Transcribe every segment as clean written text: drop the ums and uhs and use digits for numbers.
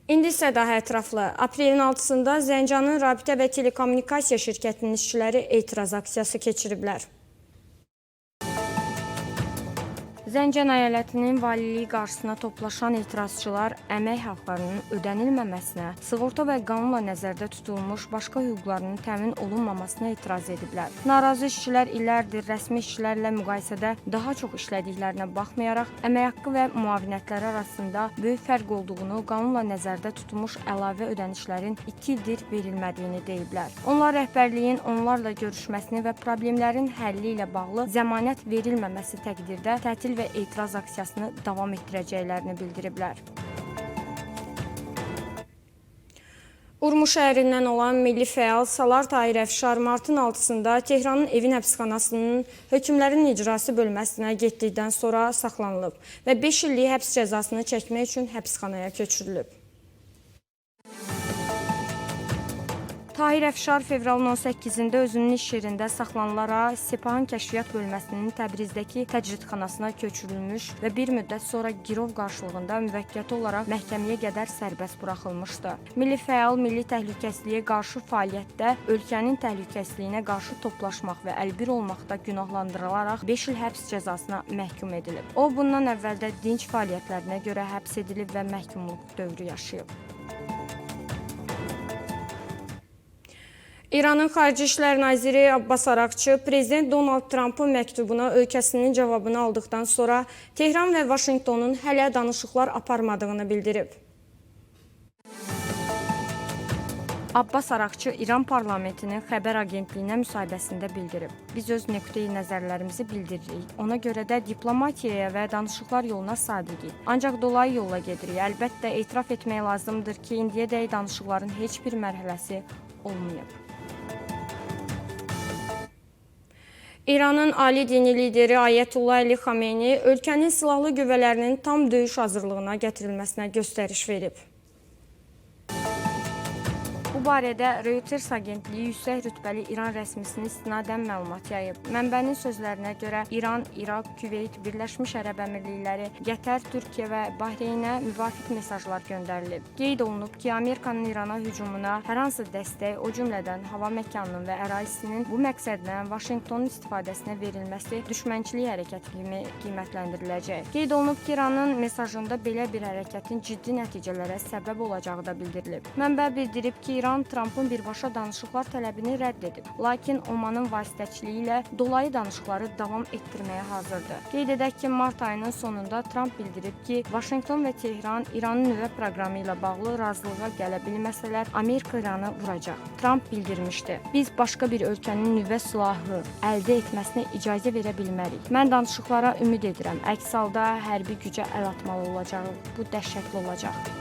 İndi isə daha ətraflı. Aprelin 6-sında Zəncanın Rabitə və Telekommunikasiya şirkətinin işçiləri etiraz aksiyası keçiriblər. Zəncan əyalətinin valiliyi qarşısına toplaşan etirazçılar əmək haqlarının ödənilməməsinə, sığorta və qanunla nəzərdə tutulmuş başqa hüquqlarının təmin olunmamasına etiraz ediblər. Narazı işçilər illərdir rəsmi işçilərlə müqayisədə daha çox işlədiklərinə baxmayaraq, əmək haqqı və müavinətləri arasında böyük fərq olduğunu, qanunla nəzərdə tutulmuş əlavə ödənişlərin 2 ildir verilmədiyini deyiblər. Onlar rəhbərliyin onlarla görüşməsini və problemlərin həlli ilə bağlı zəmanət verilməməsi təqdirdə tətil və etiraz aksiyasını davam etdirəcəklərini bildiriblər. Urmu şəhərindən olan milli fəal Salar Tahir Əfşar martın 6-sında Tehranın Evin həbsxanasının hökmlərin icrası bölməsinə getdikdən sonra saxlanılıb və 5 illik həbs cəzasını çəkmək üçün həbsxanaya köçürülüb. Tahir Əfşar fevralın 18-də özünün iş yerində saxlanılaraq Sepahın kəşfiyyat bölməsinin Təbrizdəki təcridxanasına köçürülmüş və bir müddət sonra girov qarşılığında müvəqqəti olaraq məhkəməyə qədər sərbəst buraxılmışdı. Milli fəal milli təhlükəsizliyə qarşı fəaliyyətdə ölkənin təhlükəsizliyinə qarşı toplaşmaq və əlbir olmaqda günahlandırılaraq 5 il həbs cəzasına məhkum edilib. O, bundan əvvəldə dinc fəaliyyətlərinə görə həbs edilib və məhkumluq dövrü yaşayıb. İranın Xarici İşlər Naziri Abbas Araqçı, Prezident Donald Trampın məktubuna ölkəsinin cavabını aldıqdan sonra Tehran və Vaşinqtonun hələ danışıqlar aparmadığını bildirib. Abbas Araqçı İran parlamentinin xəbər agentliyinə müsahibəsində bildirib. Biz öz nöqteyi nəzərlərimizi bildiririk. Ona görə də diplomatiyaya və danışıqlar yoluna sadiqik. Ancaq dolayı yolla gedirik. Əlbəttə, etiraf etmək lazımdır ki, indiyədək danışıqların heç bir mərhələsi olmayıb. İranın ali dini lideri Ayətullah Əli Xameyni ölkənin silahlı qüvvələrinin tam döyüş hazırlığına gətirilməsinə göstəriş verib. Bu barədə Reuters agentliyi yüksək rütbəli İran rəsmisinin istinadən məlumat yayıb. Mənbənin sözlərinə görə İran, İraq, Küveyt, Birləşmiş Ərəb Əmirlikləri, Qətər, Türkiyə və Bahreynə müvafiq mesajlar göndərilib. Qeyd olunub ki, Amerikanın İrana hücumuna hər hansı dəstək, o cümlədən hava məkanının və ərazisinin bu məqsədlə Vaşinqtonun istifadəsinə verilməsi düşmənçilik hərəkəti kimi qiymətləndiriləcək. Qeyd olunub ki, İranın mesajında belə bir hərəkətin ciddi nəticələrə səbəb olacağı da bildirilib. Mənbə bildirib ki, İran Trampın birbaşa danışıqlar tələbini rədd edib. Lakin Omanın vasitəçiliyi ilə dolayı danışıqları davam etdirməyə hazırdır. Qeyd edək ki, mart ayının sonunda Tramp bildirib ki, Vaşinqton və Tehran İranın nüvə proqramı ilə bağlı razılığa gələ bilməsələr, Amerika İranı vuracaq. Tramp bildirmişdi. Biz başqa bir ölkənin nüvə silahı əldə etməsinə icazə verə bilmərik. Mən danışıqlara ümid edirəm. Əks halda hərbi gücə əl atmalı olacaq. Bu dəhşətli olacaq.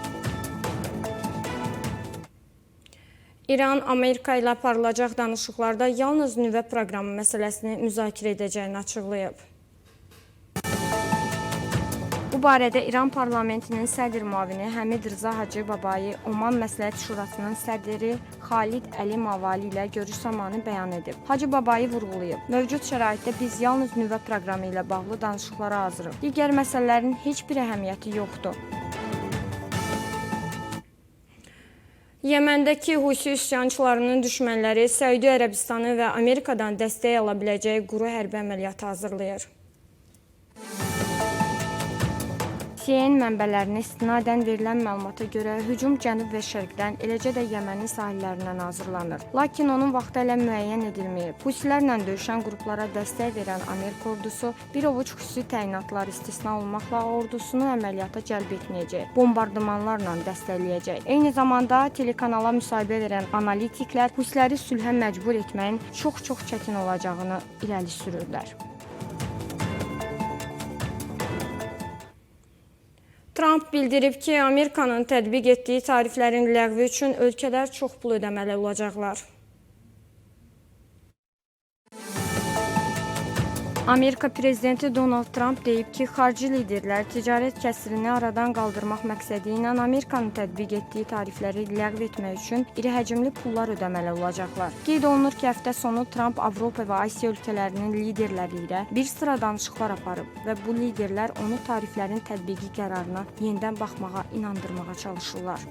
İran, Amerika ilə aparılacaq danışıqlarda yalnız nüvə proqramı məsələsini müzakirə edəcəyini açıqlayıb. Bu barədə İran parlamentinin sədr müavini Həmid Rıza Hacı Babayi Oman Məsləhət Şurasının sədri Xalid Əli Mavali ilə görüş zamanı bəyan edib. Hacı Babayi vurğulayıb. Mövcud şəraitdə biz yalnız nüvə proqramı ilə bağlı danışıqlara hazırıq. Digər məsələlərin heç bir əhəmiyyəti yoxdur. Yəməndəki Husi üsyançılarının düşmənləri Səudi Ərəbistanı və Amerikadan dəstək ala biləcəyi quru hərbi əməliyyatı hazırlayır. CNN mənbələrinə istinadən verilən məlumata görə hücum cənub və şərqdən, eləcə də Yəmənin sahillərindən hazırlanır. Lakin onun vaxtı hələ müəyyən edilməyib. Husilərlə döyüşən qruplara dəstək verən Amerika ordusu bir ovuc xüsusi təyinatlar istisna olmaqla ordusunu əməliyyata cəlb etməyəcək, bombardımanlarla dəstəkləyəcək. Eyni zamanda telekanala müsahibə verən analitiklər Husiləri sülhə məcbur etməyin çox çətin olacağını irəli sürürlər. Tramp bildirib ki, Amerikanın tətbiq etdiyi tariflərin ləğvi üçün ölkələr çox pul ödəməli olacaqlar. Amerika prezidenti Donald Trump deyib ki, xarici liderlər ticarət kəsirini aradan qaldırmaq məqsədi ilə Amerikanın tətbiq etdiyi tarifləri ləğv etmək üçün iri həcmli pullar ödəməli olacaqlar. Qeyd olunur ki, həftə sonu Trump Avropa və Asiya ölkələrinin liderləri ilə bir sıra danışıqlar aparıb və bu liderlər onu tariflərin tətbiqi qərarına yenidən baxmağa inandırmağa çalışırlar.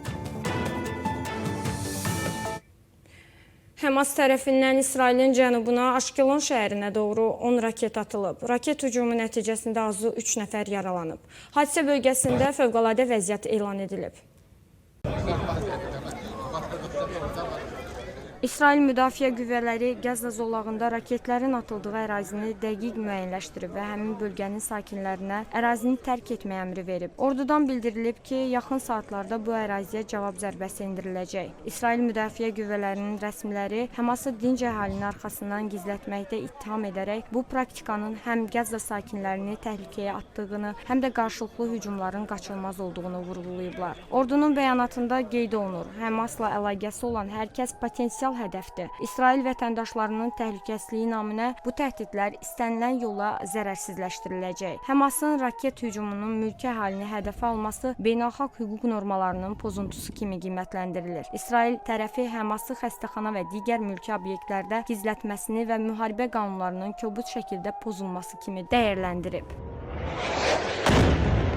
Həmas tərəfindən İsrailin cənubuna Aşkelon şəhərinə doğru 10 raket atılıb. Raket hücumu nəticəsində azı 3 nəfər yaralanıb. Hadisə bölgəsində fövqəladə vəziyyət elan edilib. İsrail Müdafiə Qüvvələri Qəzza zolağında raketlərin atıldığı ərazini dəqiq müəyyənləşdirib və həmin bölgənin sakinlərinə ərazini tərk etməyə əmri verib. Ordudan bildirilib ki, yaxın saatlarda bu əraziyə cavab zərbəsi endiriləcək. İsrail Müdafiə Qüvvələrinin rəsmiləri Həması dinc əhalinin arxasından gizlətməkdə ittiham edərək bu praktikanın həm Qəzza sakinlərini təhlükəyə atdığını, həm də qarşılıqlı hücumların qaçılmaz olduğunu vurğulayıblar. Ordunun bəyanatında qeyd olunur, Həmasla əlaqəsi olan hər kəs potensial hədəfdir. İsrail vətəndaşlarının təhlükəsizliyi naminə bu təhdidlər istənilən yolla zərərsizləşdiriləcək. Həmasın raket hücumunun mülki əhalini hədəfə alması beynəlxalq hüquq normalarının pozuntusu kimi qiymətləndirilir. İsrail tərəfi Həması xəstəxana və digər mülki obyektlərdə gizlətməsini və müharibə qanunlarının kobud şəkildə pozulması kimi dəyərləndirib.